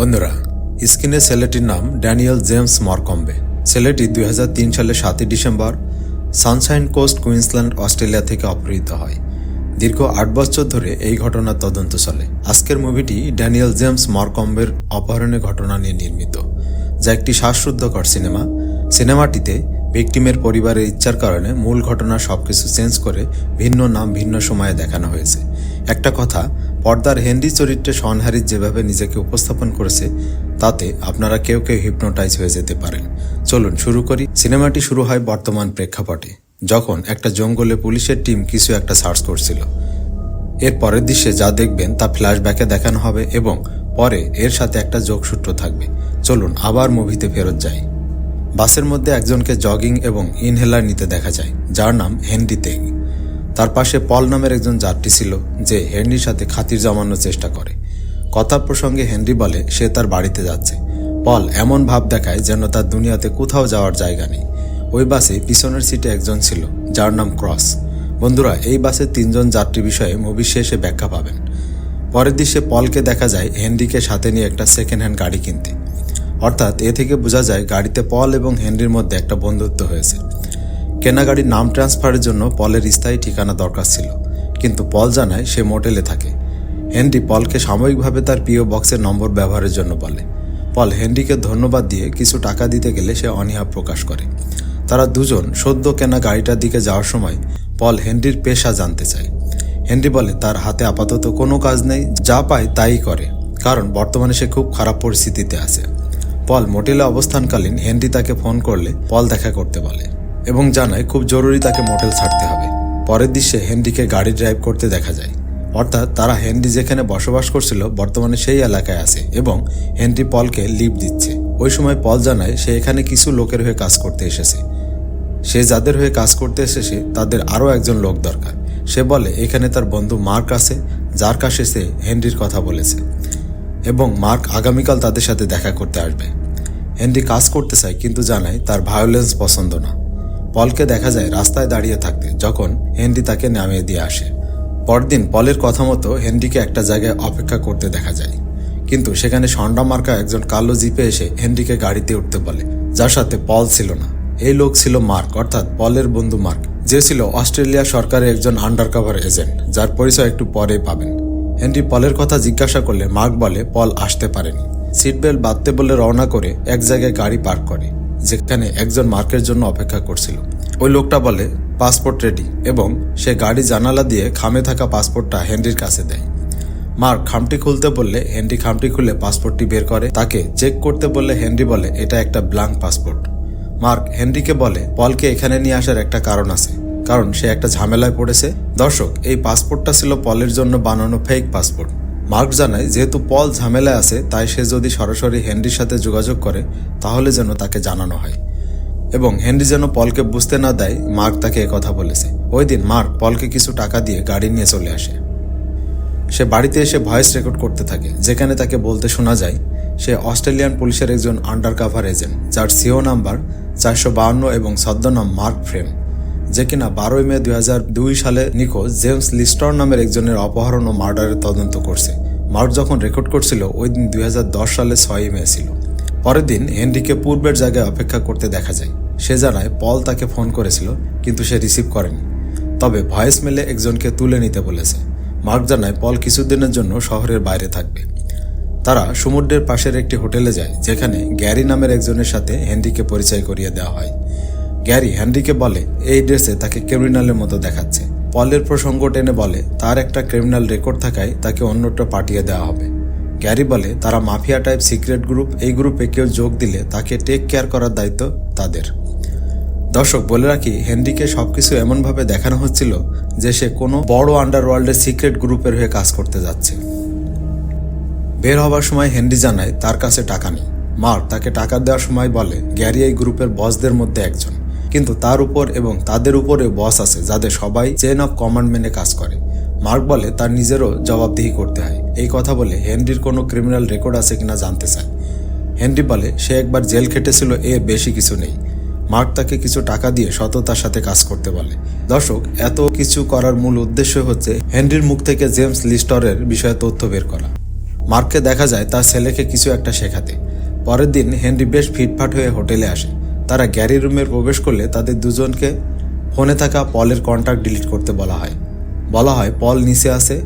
বন্ধুরা, স্ক্রিনে ছেলেটির নাম ড্যানিয়েল জেমস মরকম্বে। ছেলেটি 2003 সালে 7 ডিসেম্বর সানশাইন কোস্ট, কুইন্সল্যান্ড, অস্ট্রেলিয়া থেকে অপহৃত হয়। দীর্ঘ 8 বছর ধরে এই ঘটনার তদন্ত চলে। আজকের মুভিটি ড্যানিয়েল জেমস মরকম্বের অপহরণের ঘটনা নিয়ে নির্মিত, যা একটি শ্বাসরুদ্ধকর সিনেমা। সিনেমাটিতে ভিকটিমের পরিবারের ইচ্ছার কারণে মূল ঘটনার সবকিছু চেঞ্জ করে ভিন্ন নাম ভিন্ন সময়ে দেখানো হয়েছে। একটা কথা, পর্দার হেনরি চরিত্রে শন হ্যারিস যেভাবে নিজেকে উপস্থাপন করেছে, তাতে আপনারা কেউ কেউ হিপনোটাইজ হয়ে যেতে পারেন। চলুন শুরু করি। সিনেমাটি শুরু হয় বর্তমান প্রেক্ষাপটে, যখন একটা জঙ্গলে পুলিশের টিম কিছু একটা সার্চ করছিল। এর পরের দৃশ্যে যা দেখবেন তা ফ্ল্যাশব্যাকে দেখানো হবে এবং পরে এর সাথে একটা যোগসূত্র থাকবে। চলুন আবার মুভিতে ফেরত যাই। বাসের মধ্যে একজনকে জগিং এবং ইনহেলার নিতে দেখা যায়, যার নাম হেনরি তেং। তার পাশে পল নামের একজন যাত্রী ছিল, যে হেনরির সাথে খাতির জমানোর চেষ্টা করে। কথা প্রসঙ্গে হেনরি বলে সে তার বাড়িতে যাচ্ছে। পল এমন ভাব দেখায় যেন তার দুনিয়াতে কোথাও যাওয়ার জায়গা নেই। ওই বাসে পিছনের সিটে একজন ছিল, যার নাম ক্রস। বন্ধুরা, এই বাসে 3 জন যাত্রী বিষয়ে মুভি শেষে ব্যাখ্যা পাবেন। পরের দৃশ্যে পলকে দেখা যায় হেনরিকে সাথে নিয়ে একটা সেকেন্ড হ্যান্ড গাড়ি কিনতে। অর্থাৎ এ থেকে বোঝা যায় গাড়িতে পল এবং হেনরির মধ্যে একটা বন্ধুত্ব হয়েছে। কেনা গাড়ির নাম ট্রান্সফারের জন্য পলের স্থায়ী ঠিকানা দরকার ছিল, কিন্তু পল জানায় সে মোটেলে থাকে। হেনরি পলকে সাময়িকভাবে তার পিও বক্সের নম্বর ব্যবহারের জন্য বলে। পল হেনরিকে ধন্যবাদ দিয়ে কিছু টাকা দিতে গেলে সে অনীহা প্রকাশ করে। তারা দুজন সদ্য কেনা গাড়িটার দিকে যাওয়ার সময় পল হেনরির পেশা জানতে চায়। হেনরি বলে তার হাতে আপাতত কোনো কাজ নেই, যা পায় তাই করে, কারণ বর্তমানে সে খুব খারাপ পরিস্থিতিতে আছে। পল মোটেলে অবস্থানকালীন হেনরি তাকে ফোন করলে পল দেখা করতে বলে এবং জানায় খুব জরুরি তাকে মোটেল ছাড়তে হবে। পরের দৃশ্যে হেনরিকে গাড়ি ড্রাইভ করতে দেখা যায়। অর্থাৎ তারা হেনরি যেখানে বসবাস করছিল বর্তমানে সেই এলাকায় আছে এবং হেনরি পলকে লিফট দিচ্ছে। ওই সময় পল জানায় সে এখানে কিছু লোকের হয়ে কাজ করতে এসেছে। সে যাদের হয়ে কাজ করতে এসেছে তাদের আরও একজন লোক দরকার। সে বলে এখানে তার বন্ধু মার্ক আছে, যার কাছে সে হেনরির কথা বলেছে এবং মার্ক আগামীকাল তাদের সাথে দেখা করতে আসবে। হেনরি কাজ করতে চায়, কিন্তু জানায় তার ভায়োলেন্স পছন্দ না। পলকে দেখা যায় রাস্তায় দাঁড়িয়ে থাকতে, যখন হেনরি তাকে নামিয়ে দিয়ে আসে। পরদিন পলের কথা মতো হেনরিকে একটা জায়গায় অপেক্ষা করতে দেখা যায়, কিন্তু সেখানে সন্ডা মার্কা একজন কালো জিপে এসে হেনরিকে গাড়িতে উঠতে বলে, যার সাথে পল ছিল না। এই লোক ছিল মার্ক, অর্থাৎ পলের বন্ধু মার্ক, যে ছিল অস্ট্রেলিয়া সরকারের একজন আন্ডারকভার এজেন্ট, যার পরিচয় একটু পরে পাবেন। হেনরি পলের কথা জিজ্ঞাসা করলে মার্ক বলে পল আসতে পারেনি। সিট বেল্ট বাঁধতে বলে রওনা করে এক জায়গায় গাড়ি পার্ক করে, যেখানে একজন মার্কের জন্য অপেক্ষা করছিল। ওই লোকটা বলে পাসপোর্ট রেডি এবং সে গাড়ি জানালা দিয়ে খামে থাকা পাসপোর্টটা হেনরির কাছে দেয়। মার্ক খামটি খুলতে বললে হেনরি খামটি খুলে পাসপোর্টটি বের করে। তাকে চেক করতে বললে হেনরি বলে এটা একটা ব্ল্যাঙ্ক পাসপোর্ট। মার্ক হেনরিকে বলে পলকে এখানে নিয়ে আসার একটা কারণ আছে, কারণ সে একটা ঝামেলায় পড়েছে। দর্শক, এই পাসপোর্টটা ছিল পলের জন্য বানানো ফেক পাসপোর্ট। মার্ক জানায় যেহেতু পল ঝামেলায় আছে, তাই সে যদি সরাসরি হেনরির সাথে যোগাযোগ করে তাহলে যেন তাকে জানানো হয় এবং হেনরি যেন পলকে বুঝতে না দেয় মার্ক তাকে একথা বলেছে। ওই দিন মার্ক পলকে কিছু টাকা দিয়ে গাড়ি নিয়ে চলে আসে। সে বাড়িতে এসে ভয়েস রেকর্ড করতে থাকে, যেখানে তাকে বলতে শোনা যায় সে অস্ট্রেলিয়ান পুলিশের একজন আন্ডারকভার এজেন্ট, যার সিও নাম্বার 452 এবং ছদ্মনাম মার্ক ফ্রেম, যে কিনা 12 মে 2002 সালে নিখোঁজ জেমস লিস্টর নামের একজনের অপহরণ ও মার্ডারের তদন্ত করছে। মার্ক যখন রেকর্ড করছিল ওই দিন 2010 সালে 6 মে ছিল। পরের দিন হেনরিকে পূর্বের জায়গায় অপেক্ষা করতে দেখা যায়। সে জানায় পল তাকে ফোন করেছিল, কিন্তু সে রিসিভ করেনি, তবে ভয়েস মেলে একজনকে তুলে নিতে বলেছে। মার্ক জানায় পল কিছুদিনের জন্য শহরের বাইরে থাকবে। তারা সমুদ্রের পাশের একটি হোটেলে যায়, যেখানে গ্যারি নামের একজনের সাথে হেনরিকে পরিচয় করিয়ে দেওয়া হয়। গ্যারি হেনরিকে বলে এই ড্রেসে তাকে ক্রিমিনালের মতো দেখাচ্ছে। পলের প্রসঙ্গ টেনে বলে তার একটা ক্রিমিনাল রেকর্ড থাকায় তাকে অন্যটা পাঠিয়ে দেওয়া হবে। গ্যারি বলে তারা মাফিয়া টাইপ সিক্রেট গ্রুপ, এই গ্রুপে কেউ যোগ দিলে তাকে টেক কেয়ার করার দায়িত্ব তাদের। দর্শক, বলে রাখি হেনরিকে সবকিছু এমনভাবে দেখানো হচ্ছিল যে সে কোনো বড় আন্ডারওয়ার্ল্ডের সিক্রেট গ্রুপের হয়ে কাজ করতে যাচ্ছে। বের হবার সময় হেনরি জানায় তার কাছে টাকা নেই। মার্ক তাকে টাকা দেওয়ার সময় বলে গ্যারি এই গ্রুপের বসদের মধ্যে একজন, কিন্তু তার উপর এবং তাদের উপরে বস আছে যাদের সবাই চেইন অফ কমান্ড মেনে কাজ করে। মার্ক বলে তার নিজেরও জবাবদিহি করতে হয়। এই কথা বলে হেনরির কোনো ক্রিমিনাল রেকর্ড আছে কিনা জানতে চায়। হেনরি বলে সে একবার জেল খেটেছিল, এর বেশি কিছু নেই। মার্ক তাকে কিছু টাকা দিয়ে সততার সাথে কাজ করতে বলে। দর্শক, এত কিছু করার মূল উদ্দেশ্য হচ্ছে হেনরির মুখ থেকে জেমস লিস্টরের বিষয়ে তথ্য বের করা। মার্ককে দেখা যায় তার ছেলেকে কিছু একটা শেখাতে। পরের দিন হেনরি বেশ ফিটফাট হয়ে হোটেলে আসে। তারা গ্যারি রুমে প্রবেশ করলে তাদের দুজনকে ফোনে থাকা পলের কন্ট্যাক্ট ডিলিট করতে বলা হয় পল নিচে আসে,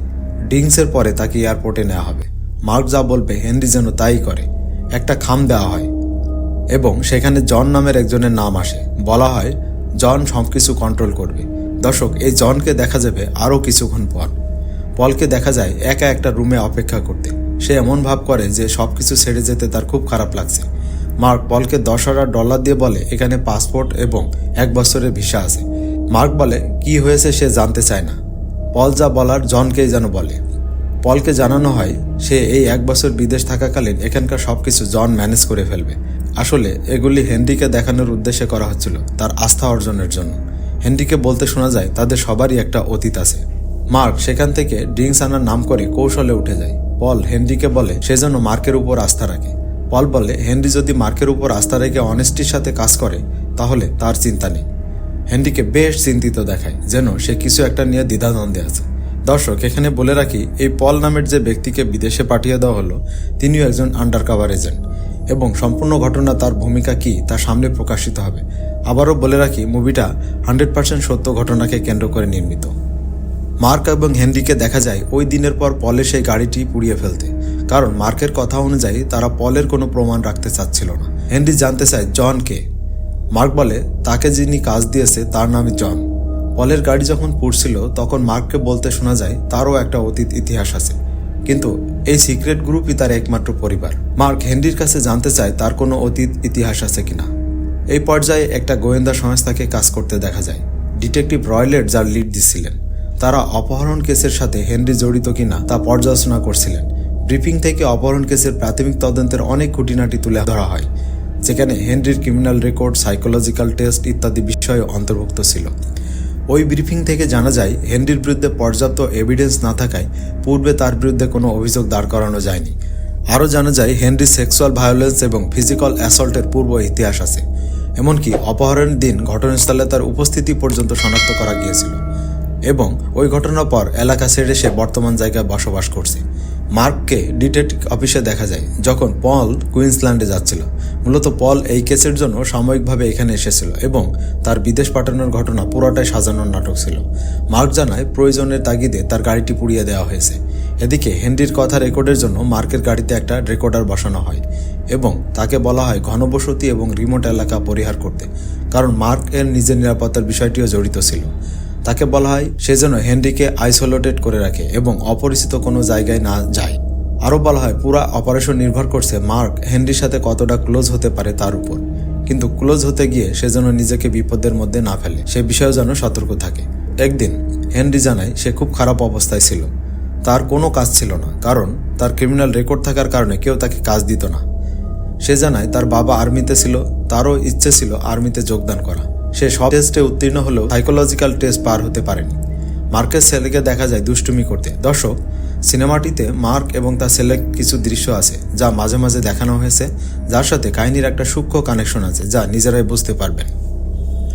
ডিংসের পরে তাকে এয়ারপোর্টে নেওয়া হবে। মার্ক যা বলবে হেনরি যেন তাই করে। একটা খাম দেওয়া হয় এবং সেখানে জন নামের একজনের নাম আসে। বলা হয় জন সবকিছু কন্ট্রোল করবে। দর্শক, এই জনকে দেখা যাবে আরও কিছুক্ষণ পর। পলকে দেখা যায় একা একটা রুমে অপেক্ষা করতে। সে এমন ভাব করে যে সবকিছু ছেড়ে যেতে তার খুব খারাপ লাগছে। মার্ক পলকে $10,000 দিয়ে বলে এখানে পাসপোর্ট এবং 1 বছরের ভিসা আছে। মার্ক বলে কি হয়েছে সে জানতে চায় না। পল যা বলার জনকেই যেন বলে। পলকে জানানো হয় সে এই 1 বছর বিদেশ থাকাকালীন এখানকার সবকিছু জন ম্যানেজ করে ফেলবে। আসলে এগুলি হেনরিকে দেখানোর উদ্দেশ্যে করা হচ্ছিল, তার আস্থা অর্জনের জন্য। হেনরিকে বলতে শোনা যায় তাদের সবারই একটা অতীত আছে। মার্ক সেখান থেকে ড্রিঙ্কস আনার নাম করে কৌশলে উঠে যায়। পল হেনরিকে বলে সে যেন মার্কের উপর আস্থা রাখে। পল বলে হেনরি যদি মার্কের উপর আস্থা রেখে অনেস্টির সাথে কাজ করে তাহলে তার চিন্তা নেই। হেনরিকে বেশ চিন্তিত দেখায়, যেন সে কিছু একটা নিয়ে দ্বিধাদ্বন্দ্বে আছে। দর্শক, এখানে বলে রাখি এই পল নামের যে ব্যক্তিকে বিদেশে পাঠিয়ে দেওয়া হলো তিনিও একজন আন্ডারকভার এজেন্ট এবং সম্পূর্ণ ঘটনা তার ভূমিকা কি তা সামনে প্রকাশিত হবে। আবারও বলে রাখি মুভিটা 100% সত্য ঘটনাকে কেন্দ্র করে নির্মিত। মার্ক এবং হেনরিকে দেখা যায় ওই দিনের পর পলের সেই গাড়িটি পুড়িয়ে ফেলতে, কারণ মার্কের কথা অনুযায়ী তারা পলের কোনো প্রমাণ রাখতে চাচ্ছিল না। হেনরি জানতে চায় জন কে। মার্ক বলে তাকে যিনি কাজ দিয়েছে তার নামই জন। পলের গাড়ি যখন পুড়ছিল তখন মার্ককে বলতে শোনা যায় তারও একটা অতীত ইতিহাস আছে, কিন্তু এই সিক্রেট গ্রুপই তার একমাত্র পরিবার। মার্ক হেনরির কাছে জানতে চায় তার কোনো অতীত ইতিহাস আছে কিনা। এই পর্যায়ে একটা গোয়েন্দা সংস্থাকে কাজ করতে দেখা যায়। ডিটেকটিভ রয়লেট যার লিড দিচ্ছিলেন। তারা অপহরণ কেসের সাথে হেনরি জড়িত কিনা তা পর্যালোচনা করছিলেন। ব্রিফিং থেকে অপহরণ কেসের প্রাথমিক তদন্তের অনেক খুঁটিনাটি তুলে ধরা হয়, যেখানে হেনরির ক্রিমিনাল রেকর্ড, সাইকোলজিক্যাল টেস্ট ইত্যাদি বিষয় অন্তর্ভুক্ত ছিল। ওই ব্রিফিং থেকে জানা যায় হেনরির বিরুদ্ধে পর্যাপ্ত এভিডেন্স না থাকায় পূর্বে তার বিরুদ্ধে কোনো অভিযোগ দাঁড় করানো যায়নি। আরও জানা যায় হেনরির সেক্সুয়াল ভায়োলেন্স এবং ফিজিক্যাল অ্যাসল্টের পূর্ব ইতিহাস আছে। এমনকি অপহরণের দিন ঘটনাস্থলে তার উপস্থিতি পর্যন্ত শনাক্ত করা গিয়েছিল এবং ওই ঘটনার পর এলাকা ছেড়ে সে বর্তমান জায়গায় বসবাস করছে। মার্ককে ডিটেকটিভ অফিসে দেখা যায় যখন পল কুইন্সল্যান্ডে যাচ্ছিল। মূলত পল এই কেসের জন্য সাময়িকভাবে এখানে এসেছিল এবং তার বিদেশ পাঠানোর ঘটনা পুরোটাই সাজানোর নাটক ছিল। মার্ক জানায় প্রয়োজনের তাগিদে তার গাড়িটি পুড়িয়ে দেওয়া হয়েছে। এদিকে হেনরির কথা রেকর্ডের জন্য মার্কের গাড়িতে একটা রেকর্ডার বসানো হয় এবং তাকে বলা হয় ঘনবসতি এবং রিমোট এলাকা পরিহার করতে, কারণ মার্ক এর নিজের নিরাপত্তার বিষয়টিও জড়িত ছিল। তাকে বলা হয় সে যেন হেনরিকে আইসোলেটেড করে রাখে এবং অপরিচিত কোনো জায়গায় না যায়। আরও বলা হয় পুরো অপারেশন নির্ভর করছে মার্ক হেনরির সাথে কতটা ক্লোজ হতে পারে তার উপর, কিন্তু ক্লোজ হতে গিয়ে সে যেন নিজেকে বিপদের মধ্যে না ফেলে সে বিষয়েও যেন সতর্ক থাকে। একদিন হেনরি জানায় সে খুব খারাপ অবস্থায় ছিল, তার কোনো কাজ ছিল না, কারণ তার ক্রিমিনাল রেকর্ড থাকার কারণে কেউ তাকে কাজ দিত না। সে জানায় তার বাবা আর্মিতে ছিল, তারও ইচ্ছে ছিল আর্মিতে যোগদান করা। সে সব টেস্টে উত্তীর্ণ হলেও সাইকোলজিক্যাল টেস্ট পার হতে পারেনি। মার্কের ছেলেকে দেখা যায় দুষ্টুমি করতে। দর্শক, সিনেমাটিতে মার্ক এবং তার ছেলের কিছু দৃশ্য আছে যা মাঝে মাঝে দেখানো হয়েছে, যার সাথে কাহিনীর একটা সূক্ষ্ম কানেকশন আছে যা নিজেরাই বুঝতে পারবেন।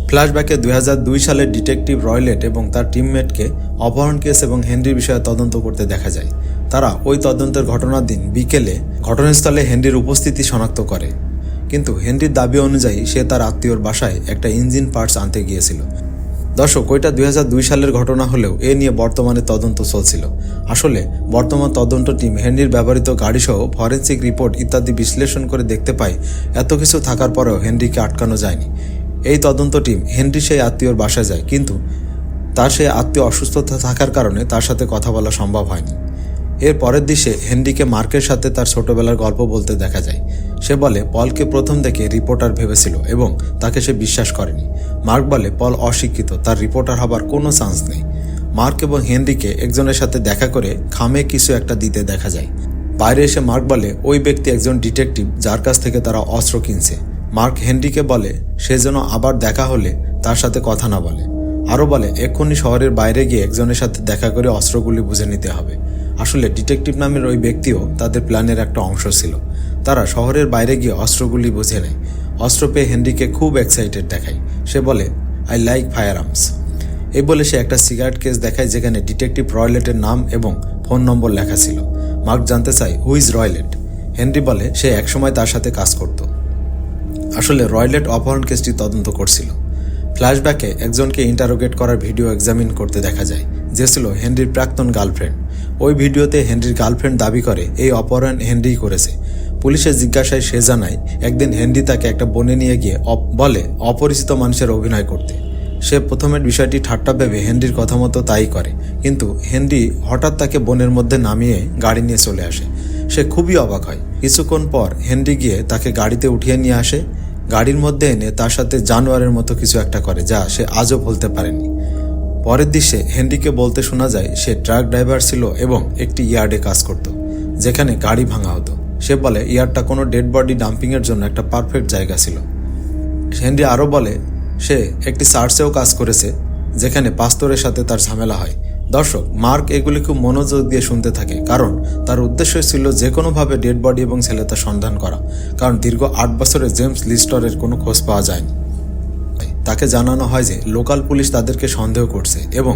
ফ্ল্যাশব্যাকে 2002 সালে ডিটেকটিভ রয়লেট এবং তার টিমমেটকে অপহরণ কেস এবং হেনরির বিষয়ে তদন্ত করতে দেখা যায়। তারা ওই তদন্তের ঘটনার দিন বিকেলে ঘটনাস্থলে হেনরির উপস্থিতি শনাক্ত করে, কিন্তু হেনরির দাবি অনুযায়ী সে তার আত্মীয়র বাসায় একটা ইঞ্জিন পার্টস আনতে গিয়েছিল। দর্শক, ওইটা 2002 সালের ঘটনা হলেও এ নিয়ে বর্তমানে তদন্ত চলছিল। আসলে বর্তমান তদন্ত টিম হেনরির ব্যবহৃত গাড়িসহ ফরেন্সিক রিপোর্ট ইত্যাদি বিশ্লেষণ করে দেখতে পায় এত কিছু থাকার পরেও হেনরিকে আটকানো যায়নি। এই তদন্ত টিম হেনরি সেই আত্মীয়র বাসায় যায়, কিন্তু তার সেই আত্মীয় অসুস্থতা থাকার কারণে তার সাথে কথা বলা সম্ভব হয়নি। এর পরের দৃশ্যে হেনরিকে মার্কের সাথে তার ছোটবেলার গল্প বলতে দেখা যায়। সে বলে পলকে প্রথম দেখে রিপোর্টার ভেবেছিল এবং তাকে সে বিশ্বাস করেনি। মার্ক বলে পল অশিক্ষিত, তার রিপোর্টার হবার কোনো চান্স নেই। মার্ক এবং হেনরিকে একজনের সাথে দেখা করে খামে কিছু একটা দিতে দেখা যায়। বাইরে এসে মার্ক বলে ওই ব্যক্তি একজন ডিটেকটিভ যার কাছ থেকে তারা অস্ত্র কিনছে। মার্ক হেনরিকে বলে সে যেন আবার দেখা হলে তার সাথে কথা না বলে। আরও বলে এক্ষুনি শহরের বাইরে গিয়ে একজনের সাথে দেখা করে অস্ত্রগুলি বুঝে নিতে হবে। আসলে ডিটেকটিভ নামের ওই ব্যক্তিও তাদের প্ল্যানের একটা অংশ ছিল। তারা শহরের বাইরে গিয়ে অস্ত্রগুলি বুঝে নেয়। অস্ত্র পেয়ে হেনরিকে খুব এক্সাইটেড দেখায়। সে বলে আই লাইক ফায়ার আর্মস। এই বলে সে একটা সিগারেট কেস দেখায় যেখানে ডিটেকটিভ রয়লেটের নাম এবং ফোন নম্বর লেখা ছিল। মার্ক জানতে চায় হু ইজ রয়লেট। হেনরি বলে সে একসময় তার সাথে কাজ করত। আসলে রয়লেট অপহরণ কেসটি তদন্ত করছিল। ফ্ল্যাশব্যাকে একজনকে ইন্টারোগেট করার ভিডিও এক্সামিন করতে দেখা যায়, যে ছিল হেনরির প্রাক্তন গার্লফ্রেন্ড। ওই ভিডিওতে হেনরির গার্লফ্রেন্ড দাবি করে এই অপহরণ হেনরিই করেছে। পুলিশের জিজ্ঞাসায় সে জানায় একদিন হেনরি তাকে একটা বনে নিয়ে গিয়ে বলে অপরিচিত মানুষের অভিনয় করতে। সে প্রথমে বিষয়টি ঠাট্টা ভেবে হেনরির কথা মতো তাই করে, কিন্তু হেনরি হঠাৎ তাকে বনের মধ্যে নামিয়ে গাড়ি নিয়ে চলে আসে। সে খুবই অবাক হয়। কিছুক্ষণ পর হেনরি গিয়ে তাকে গাড়িতে উঠিয়ে নিয়ে আসে। গাড়ির মধ্যে এনে তার সাথে জানোয়ারের মতো কিছু একটা করে, যা সে আজও ভুলতে পারেনি। পরের দৃশ্যে হেনরিকে বলতে শোনা যায় সে ট্রাক ড্রাইভার ছিল এবং একটি ইয়ার্ডে কাজ করত, যেখানে গাড়ি ভাঙা হতো। সে বলে ইয়ার্ডটা কোনো ডেড বডি ডাম্পিংয়ের জন্য একটা পারফেক্ট জায়গা ছিল। হেনরি আরও বলে সে একটি চার্চেও কাজ করেছে, যেখানে পাস্তরের সাথে তার ঝামেলা হয়। দর্শক, মার্ক এগুলি খুব মনোযোগ দিয়ে শুনতে থাকে, কারণ তার উদ্দেশ্য ছিল যে কোনোভাবে ডেড বডি এবং ছেলেটার সন্ধান করা, কারণ দীর্ঘ 8 বছরে জেমস লিস্টারের কোনো খোঁজ পাওয়া যায়নি। তাকে জানানো হয় যে লোকাল পুলিশ তাদেরকে সন্দেহ করছে এবং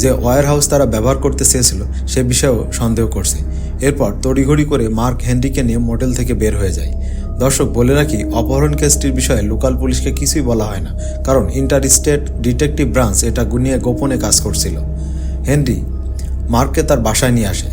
যে ওয়্যার হাউস তারা ব্যবহার করতে চেয়েছিল সে বিষয়েও সন্দেহ করছে। এরপর তড়িঘড়ি করে মার্ক হেনরিকে নিয়ে মোটেল থেকে বের হয়ে যায়। দর্শক, বলে রাখি অপহরণ কেসটির বিষয়ে লোকাল পুলিশকে কিছুই বলা হয় না, কারণ ইন্টার স্টেট ডিটেকটিভ ব্রাঞ্চ এটা নিয়ে গোপনে কাজ করছিল। হেনরি মার্ককে তার বাসায় নিয়ে আসে।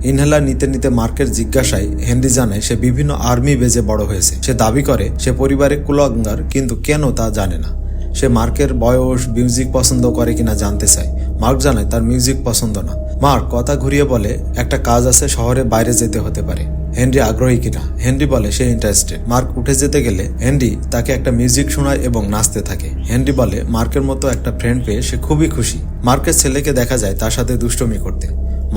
ইনহেলার নিতে নিতে মার্কের জিজ্ঞাসায় হেনরি জানায় সে বিভিন্ন আর্মি বেজে বড় হয়েছে। সে দাবি করে সে পরিবারে কুলাঙ্গার, কিন্তু কেন তা জানে না। সে মার্কের বয়স, মিউজিক পছন্দ করে কিনা জানতে চায়। মার্ক জানায় তার মিউজিক পছন্দ না। মার্ক কথা ঘুরিয়ে বলে একটা কাজ আছে, শহরে বাইরে যেতে হতে পারে। হেনরি আগ্রহী কিনা। হেনরি বলে সে ইন্টারেস্টেড। মার্ক উঠে যেতে গেলে হেনরি তাকে একটা মিউজিক শোনায় এবং নাচতে থাকে। হেনরি বলে মার্কের মতো একটা ফ্রেন্ড পেয়ে সে খুবই খুশি। মার্কের ছেলেকে দেখা যায় তার সাথে দুষ্টুমি করতে।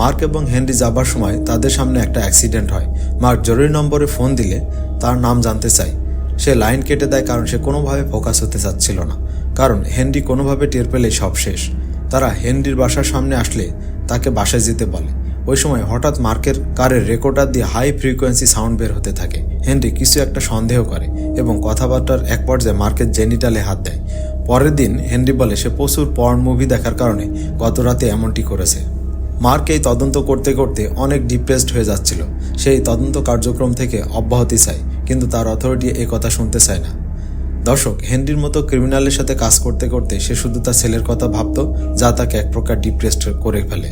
মার্ক এবং হেনরি যাবার সময় তাদের সামনে একটা অ্যাক্সিডেন্ট হয়। মার্ক জরুরি নম্বরে ফোন দিলে তার নাম জানতে চায়। সে লাইন কেটে দেয়, কারণ সে কোনোভাবে ফোকাস হতে চাচ্ছিল না, কারণ হেনরি কোনোভাবে টের পেলে সব শেষ। তারা হেনরির বাসার সামনে আসলে তাকে বাসায় যেতে বলে। ওই সময় হঠাৎ মার্কের কারের রেকর্ডার দিয়ে হাই ফ্রিকোয়েন্সি সাউন্ড বের হতে থাকে। হেনরি কিছু একটা সন্দেহ করে এবং কথাবার্তার এক পর্যায়ে মার্কের জেনিটালে হাত দেয়। পরের দিন হেনরি বলে সে প্রচুর পর্ন মুভি দেখার কারণে গত রাতে এমনটি করেছে। মার্ক এই তদন্ত করতে করতে অনেক ডিপ্রেসড হয়ে যাচ্ছিল। সেই তদন্ত কার্যক্রম থেকে অব্যাহতি চায়, কিন্তু তার অথরিটি এই কথা শুনতে চায় না। দর্শক, হেনরির মতো ক্রিমিনালের সাথে কাজ করতে করতে সে শুধু তার ছেলের কথা ভাবত, যা তাকে এক প্রকার ডিপ্রেসড করে ফেলে।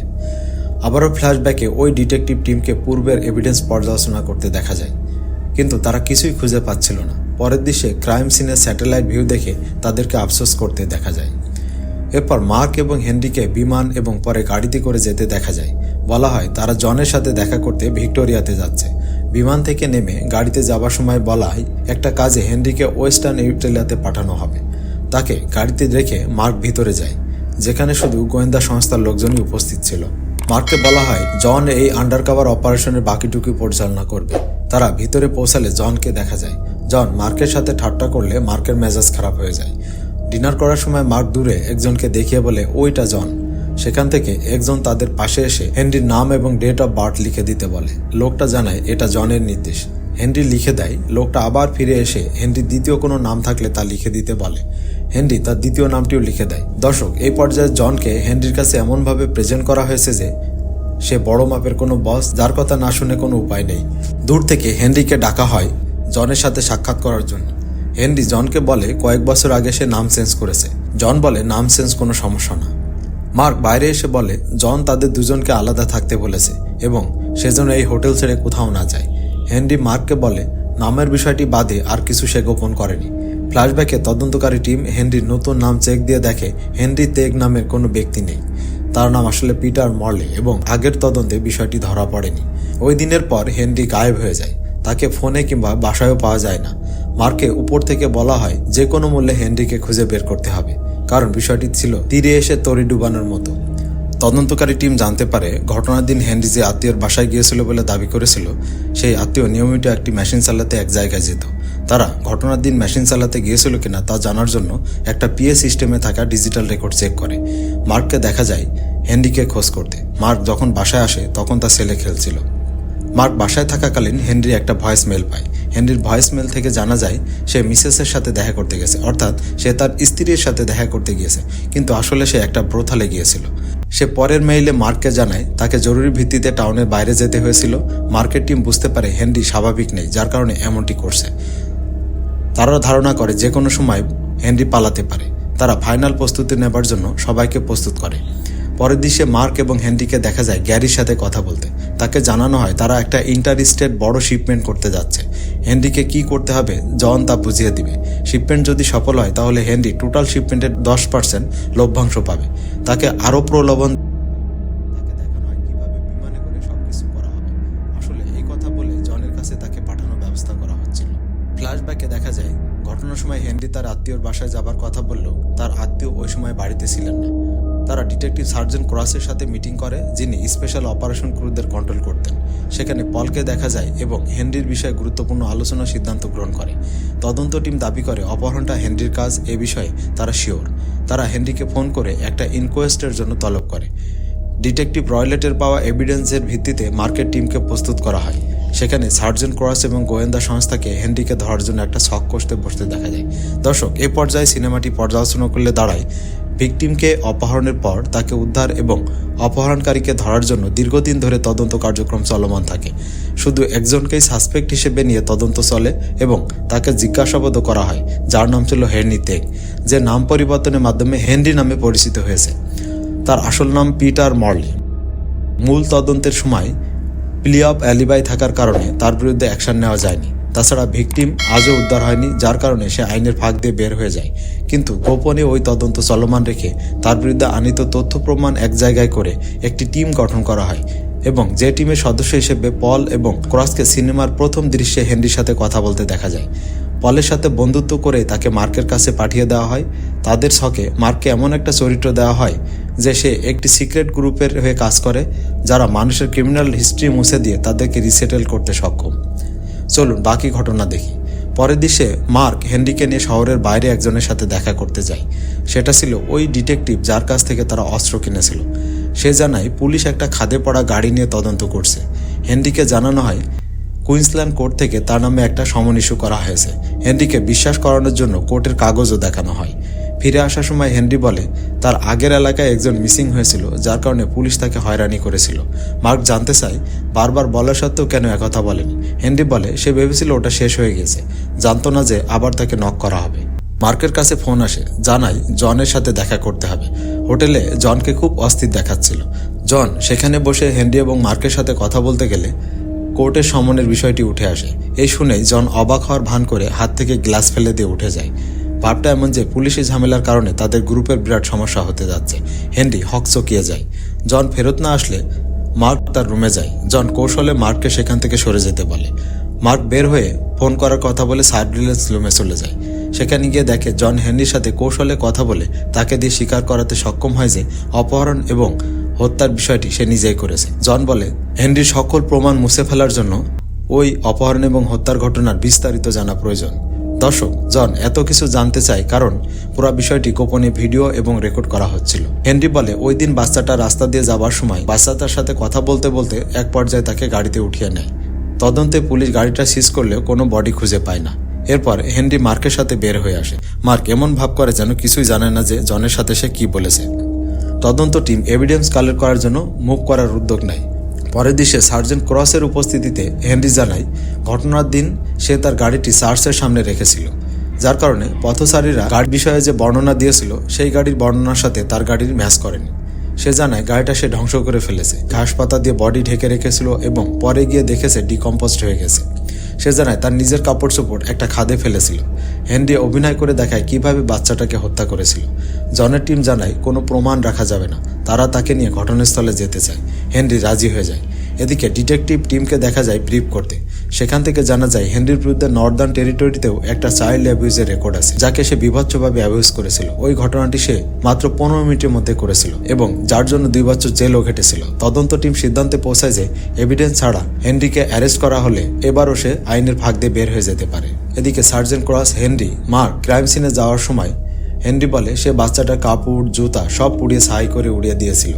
আবারও ফ্ল্যাশব্যাকে ওই ডিটেকটিভ টিমকে পূর্বের এভিডেন্স পর্যালোচনা করতে দেখা যায়, কিন্তু তারা কিছুই খুঁজে পাচ্ছিল না। পরের দৃশ্যে ক্রাইম সিনের স্যাটেলাইট ভিউ দেখে তাদেরকে আফসোস করতে দেখা যায়। এরপর মার্ক এবং হেনরিকে বিমান এবং পরে গাড়িতে করে যেতে দেখা যায়। বলা হয় তারা জনের সাথে দেখা করতে ভিক্টোরিয়াতে যাচ্ছে। বিমান থেকে নেমে গাড়িতে যাবার সময় বলা হয় একটা কাজে হেনরিকে ওয়েস্টার্ন অস্ট্রেলিয়াতে পাঠানো হবে। তাকে গাড়িতে রেখে মার্ক ভিতরে যায়, যেখানে শুধু গোয়েন্দা সংস্থার লোকজনই উপস্থিত ছিল। মার্ককে বলা হয় জন এই আন্ডারকভার অপারেশনের বাকিটুকু পরিচালনা করবে। তারা ভিতরে পৌঁছালে জনকে দেখা যায়। জন মার্কের সাথে ঠাট্টা করলে মার্কের মেজাজ খারাপ হয়ে যায়। ডিনার করার সময় মার্ক দূরে একজনকে দেখিয়ে বলে ওইটা জন। সেখান থেকে একজন তাদের পাশে এসে হেনরির নাম এবং ডেট অফ বার্থ লিখে দিতে বলে। লোকটা জানায় এটা জনের নির্দেশ। হেনরি লিখে দেয়। লোকটা আবার ফিরে এসে হেনরির দ্বিতীয় কোনো নাম থাকলে তা লিখে দিতে বলে। হেনরি তার দ্বিতীয় নামটিও লিখে দেয়। দর্শক, এই পর্যায়ে জনকে হেনরির কাছে এমনভাবে প্রেজেন্ট করা হয়েছে যে সে বড় মাপের কোনো বস, যার কথা না শুনে কোনো উপায় নেই। দূর থেকে হেনরিকে ডাকা হয় জনের সাথে সাক্ষাৎ করার জন্য। হেনরি জনকে বলে কয়েক বছর আগে সে নাম চেঞ্জ করেছে। জন বলে নাম চেঞ্জ কোনো সমস্যা না। মার্ক বাইরে এসে বলে জন তাদের দুজনকে আলাদা থাকতে বলেছে এবং সেজন্য এই হোটেল ছেড়ে কোথাও না যায়। হেনরি মার্ককে বলে নামের বিষয়টি বাদে আর কিছু সে গোপন করেনি। ফ্ল্যাশব্যাকে তদন্তকারী টিম হেনরির নতুন নাম চেক দিয়ে দেখে হেনরি তেগ নামের কোনো ব্যক্তি নেই। তার নাম আসলে পিটার মর্লে এবং আগের তদন্তে বিষয়টি ধরা পড়েনি। ওই দিনের পর হেনরি গায়েব হয়ে যায়। তাকে ফোনে কিংবা বাসায়ও পাওয়া যায় না। মার্কে উপর থেকে বলা হয় যে কোনো মূল্যে হেনরিকে খুঁজে বের করতে হবে, কারণ বিষয়টি ছিল তীরে এসে তরি ডুবানোর মতো। তদন্তকারী টিম জানতে পারে ঘটনার দিন হেনরি যে আত্মীয়র বাসায় গিয়েছিল বলে দাবি করেছিল, সেই আত্মীয় নিয়মিত একটি মেশিন চালাতে এক জায়গায় যেত। তারা ঘটনার দিন মেশিন চালাতে গিয়েছিল কিনা তা জানার জন্য একটা পিএ সিস্টেমে থাকা ডিজিটাল রেকর্ড চেক করে। মার্ককে দেখা যায় হেনরিকে খোঁজ করতে। মার্ক যখন বাসায় আসে তখন তার ছেলে খেলছিল। মার্ক বাসায় থাকাকালীন হেনরি একটা ভয়েস মেল পায়। হেনরির ভয়েস মেল থেকে জানা যায় সে মিসেসের সাথে দেখা করতে গেছে, অর্থাৎ সে তার স্ত্রীর সাথে দেখা করতে গিয়েছে, কিন্তু আসলে সে একটা ব্রোথালে গিয়েছিল। সে পরের মেইলে মার্ককে জানায় তাকে জরুরি ভিত্তিতে টাউনের বাইরে যেতে হয়েছিল। মার্কের টিম বুঝতে পারে হেনরি স্বাভাবিক নেই, যার কারণে এমনটি করছে। তারা ধারণা করে যে কোনো সময় হেনরি পালাতে পারে। তারা ফাইনাল প্রস্তুতি নেবার জন্য সবাইকে প্রস্তুত করে। পরের দৃশ্যে মার্ক এবং হেনরিকে দেখা যায় গ্যারির সাথে কথা বলতে। তাকে জানানো হয় তারা একটা ইন্টার স্টেট বড় শিপমেন্ট করতে যাচ্ছে। হেনরিকে কি করতে হবে জন তা বুঝিয়ে দিবে। শিপমেন্ট যদি সফল হয় তাহলে হেনরি টোটাল শিপমেন্টের 10% লভ্যাংশ পাবে। তাকে আরও প্রলোভন তাকে দেখানো হয় কিভাবে বিমানে করে সবকিছু করা হবে। আসলে এই কথা বলে জনের কাছে তাকে পাঠানোর ব্যবস্থা করা হচ্ছিল। ফ্ল্যাশব্যাকে দেখা যায় ঘটনার সময় হেনরি তার আত্মীয়র বাসায় যাবার কথা বললেও তার আত্মীয় ওই সময় বাড়িতে ছিলেন না। তারা ডিটেকটিভ সার্জেন্ট ক্রসের সাথে মিটিং করে, যিনি স্পেশাল অপারেশন ক্রুদের কন্ট্রোল করতেন। সেখানে পলকে দেখা যায় এবং হেনরির বিষয়ে গুরুত্বপূর্ণ আলোচনা সিদ্ধান্ত গ্রহণ করে। তদন্ত টিম দাবি করে অপহরণটা হেনরির কাজ, এ বিষয়ে তারা শিওর। তারা হেনরিকে ফোন করে একটা ইনকোয়েস্টের জন্য তলব করে। ডিটেকটিভ রয়লেটের পাওয়া এভিডেন্সের ভিত্তিতে মার্কেট টিমকে প্রস্তুত করা হয়। সেখানে সার্জেন্ট ক্রস এবং গোয়েন্দা সংস্থাকে হেনরিকে ধরার জন্য একটা ছক কষতে বসতে দেখা যায়। দর্শক, এই পর্যায়ে সিনেমাটি পর্যালোচনা করলে দাঁড়ায় ভিকটিমকে অপহরণের পর তাকে উদ্ধার এবং অপহরণকারীকে ধরার জন্য দীর্ঘদিন ধরে তদন্ত কার্যক্রম চলমান থাকে। শুধু একজনকেই সাসপেক্ট হিসেবে নিয়ে তদন্ত চলে এবং তাকে জিজ্ঞাসাবাদও করা হয়, যার নাম ছিল হেনরি তেগ, যে নাম পরিবর্তনের মাধ্যমে হেনরি নামে পরিচিত হয়েছে। তার আসল নাম পিটার মরলি। মূল তদন্তের সময় প্লি অফ অ্যালিবাই থাকার কারণে তার বিরুদ্ধে অ্যাকশন নেওয়া যায়নি। তাছাড়া ভিকটিম আজও উদ্ধার হয়নি, যার কারণে সে আইনের ফাঁক দিয়ে বের হয়ে যায়। কিন্তু গোপনে ওই তদন্ত চলমান রেখে তার বিরুদ্ধে আনিত তথ্য প্রমাণ এক জায়গায় করে একটি টিম গঠন করা হয় এবং যে টিমের সদস্য হিসেবে পল এবং ক্রসকে সিনেমার প্রথম দৃশ্যে হেনরির সাথে কথা বলতে দেখা যায়। পলের সাথে বন্ধুত্ব করে তাকে মার্কের কাছে পাঠিয়ে দেওয়া হয়। তাদের ছকে মার্ককে এমন একটা চরিত্র দেওয়া হয় যে সে একটি সিক্রেট গ্রুপের হয়ে কাজ করে, যারা মানুষের ক্রিমিনাল হিস্ট্রি মুছে দিয়ে তাদেরকে রিসেটেল করতে সক্ষম। চলুন বাকি ঘটনা দেখি। পরের দৃশ্যে মার্ক হেনরিকে নিয়ে শহরের বাইরে একজনের সাথে দেখা করতে যায়। সেটা ছিল ওই ডিটেকটিভ যার কাছ থেকে তারা অস্ত্র কিনেছিল। সে জানায় পুলিশ একটা খাদে পড়া গাড়ি নিয়ে তদন্ত করছে। হেনরিকে জানানো হয় কুইন্সল্যান্ড কোর্ট থেকে তার নামে একটা সমন ইস্যু করা হয়েছে। হেনরিকে বিশ্বাস করানোর জন্য কোর্টের কাগজও দেখানো হয়। ফিরে আসার সময় হেনরি বলে তার আগের এলাকায় একজন মিসিং হয়েছিল, যার কারণে পুলিশ তাকে হয়রানি করেছিল। মার্ক জানতে চায় বারবার বলা সত্ত্বেও কেন একথা বলেনি। হেনরি বলে সে ভেবেছিল ওটা শেষ হয়ে গেছে, জানতো না যে আবার তাকে নক করা হবে। মার্কের কাছে ফোন আসে, জানায় জনের সাথে দেখা করতে হবে। হোটেলে জনকে খুব অস্থির দেখাচ্ছিল। জন সেখানে বসে হেনরি এবং মার্কের সাথে কথা বলতে গেলে কোর্টের সমনের বিষয়টি উঠে আসে। এই শুনেই জন অবাক হওয়ার ভান করে হাত থেকে গ্লাস ফেলে দিয়ে উঠে যায়। ভাবটা এমন যে পুলিশি ঝামেলার কারণে তাদের গ্রুপের বিরাট সমস্যা হতে যাচ্ছে। হেনরি হকচকিয়ে যায়। জন ফেরত না আসলে মার্ক তার রুমে যায়। জন কৌশলে মার্ককে সেখান থেকে সরে যেতে বলে। মার্ক বের হয়ে ফোন করার কথা বলে সার্ভিলেন্স রুমে চলে যায়। সেখানে গিয়ে দেখে জন হেনরির সাথে কৌশলে কথা বলে তাকে দিয়ে স্বীকার করাতে সক্ষম হয় যে অপহরণ এবং হত্যার বিষয়টি সে নিজেই করেছে। জন বলে হেনরির সকল প্রমাণ মুছে ফেলার জন্য ওই অপহরণ এবং হত্যার ঘটনার বিস্তারিত জানা প্রয়োজন। দর্শক, জন এত কিছু জানতে চায় কারণ পুরো বিষয়টি গোপনে ভিডিও এবং রেকর্ড করা হচ্ছিল। হেনরি বলে ওই দিন বাচ্চাটা রাস্তা দিয়ে যাবার সময় বাচ্চাটার সাথে কথা বলতে বলতে এক পর্যায়ে তাকে গাড়িতে উঠিয়ে নেয়। তদন্তে পুলিশ গাড়িটা সিজ করলেও কোনো বডি খুঁজে পায় না। এরপর হেনরি মার্কের সাথে বের হয়ে আসে। মার্ক এমন ভাব করে যেন কিছুই জানে না যে জনের সাথে সে কি বলেছে। তদন্ত টিম এভিডেন্স কালেক্ট করার জন্য মুভ করার উদ্যোগ নেয়। পরের দৃশ্যে সার্জেন্ট ক্রসের উপস্থিতিতে হেনরি জানায় ঘটনার দিন সে তার গাড়িটি চার্চের সামনে রেখেছিল, যার কারণে পথচারীরা গাড়ির বিষয়ে যে বর্ণনা দিয়েছিল সেই গাড়ির বর্ণনার সাথে তার গাড়ির ম্যাচ করেনি। সে জানায় গাড়িটা সে ধ্বংস করে ফেলেছে, ঘাস পাতা দিয়ে বডি ঢেকে রেখেছিল এবং পরে গিয়ে দেখেছে ডিকম্পোস্ট হয়ে গেছে। সে জানায় তার নিজের কাপড় চোপড় একটা খাদে ফেলেছিল। হেনরি অভিনয় করে দেখায় কিভাবে বাচ্চাটাকে হত্যা করেছিল। জনের টিম জানায় কোনো প্রমাণ রাখা যাবে না, তারা তাকে নিয়ে ঘটনাস্থলে যেতে চায়। হেনরি রাজি হয়ে যায়। এদিকে ডিটেকটিভ টিমকে দেখা যায় ব্রিফ করতে। সেখান থেকে জানা যায় হেনরির বিরুদ্ধে নর্দার্ন টেরিটরিতেও একটা চাইল্ড অ্যাবিউজের রেকর্ড আছে, যাকে সে বিভৎসভাবে অ্যাবিউজ করেছিল। ওই ঘটনাটি সে মাত্র 15 মিনিটের মধ্যে করেছিল এবং যার জন্য 2 বছর জেলও ঘেটেছিল। তদন্ত টিম সিদ্ধান্তে পৌঁছায় যে এভিডেন্স ছাড়া হেনরিকে অ্যারেস্ট করা হলে এবারও সে আইনের ফাঁক দিয়ে বের হয়ে যেতে পারে। এদিকে sergeant cross, Henry, mark crime সিনে যাওয়ার সময় হেনরি বলে সে বাচ্চাটার কাপড় জুতা সব পুড়িয়ে ছাই করে উড়িয়ে দিয়েছিল।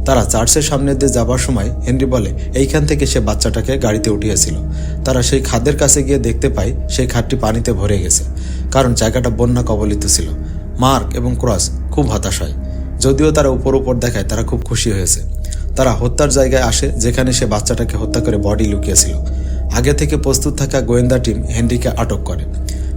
তারা চার্চের সামনে দিয়ে যাবার সময় হেনরি বলে এইখান থেকে সে বাচ্চাটাকে গাড়িতে উঠিয়েছিল। তারা সেই খাদের কাছে গিয়ে দেখতে পায় সেই খাদটি পানিতে ভরে গেছে, কারণ জায়গাটা বন্যা কবলিত ছিল। মার্ক এবং ক্রস খুব হতাশ হয়। যদিও তারা উপর দেখায় তারা খুব খুশি হয়েছে। তারা হত্যার জায়গায় আসে যেখানে সে বাচ্চাটাকে হত্যা করে বডি লুকিয়েছিল। আগে থেকে প্রস্তুত থাকা গোয়েন্দা টিম হেনরিকে আটক করে।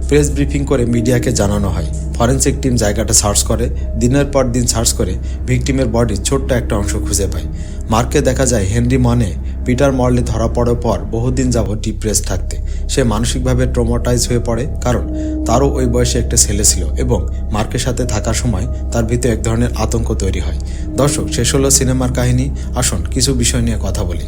প্রেস ব্রিফিং করে মিডিয়াকে জানানো হয়। ফরেনসিক টিম জায়গাটা সার্চ করে, দিনের পর দিন সার্চ করে ভিকটিমের বডির ছোট্ট একটা অংশ খুঁজে পায়। মার্কে দেখা যায় হেনরি মানে পিটার মর্লি ধরা পড়ার পর বহুদিন যাবৎ ডিপ্রেস থাকতে। সে মানসিকভাবে ট্রমাটাইজ হয়ে পড়ে, কারণ তারও ওই বয়সে একটা ছেলে ছিল এবং মার্কের সাথে থাকার সময় তার ভিতরে এক ধরনের আতঙ্ক তৈরি হয়। দর্শক, শেষ হলো সিনেমার কাহিনী। আসুন কিছু বিষয় নিয়ে কথা বলি।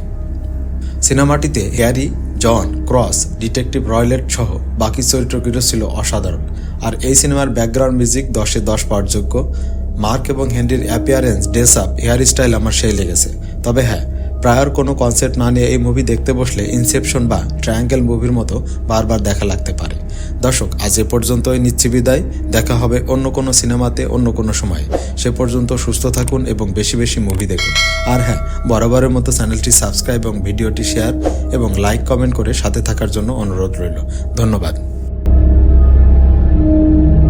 সিনেমাটিতে হ্যারি, জন, ক্রস, ডিটেকটিভ রয়লেট সহ বাকি চরিত্রগুলো ছিল অসাধারণ। আর এই সিনেমার ব্যাকগ্রাউন্ড মিউজিক 10-এ 10 পাওয়ার যোগ্য। মার্ক এবং হেনরির appearance, dress up, hair style আমার সেই লেগেছে। তবে হ্যাঁ, প্রায়র কোনো কনসেপ্ট না নিয়ে এই মুভি দেখতে বসলে ইনসেপশন বা ট্রায়াঙ্গেল মুভির মতো বারবার দেখা লাগতে পারে। দর্শক, আজ এ পর্যন্তই নিচ্ছি বিদায়। দেখা হবে অন্য কোনো সিনেমাতে অন্য কোনো সময়। সে পর্যন্ত সুস্থ থাকুন এবং বেশি বেশি মুভি দেখুন। আর হ্যাঁ, বরাবরের মতো চ্যানেলটি সাবস্ক্রাইব এবং ভিডিওটি শেয়ার এবং লাইক কমেন্ট করে সাথে থাকার জন্য অনুরোধ রইল। ধন্যবাদ।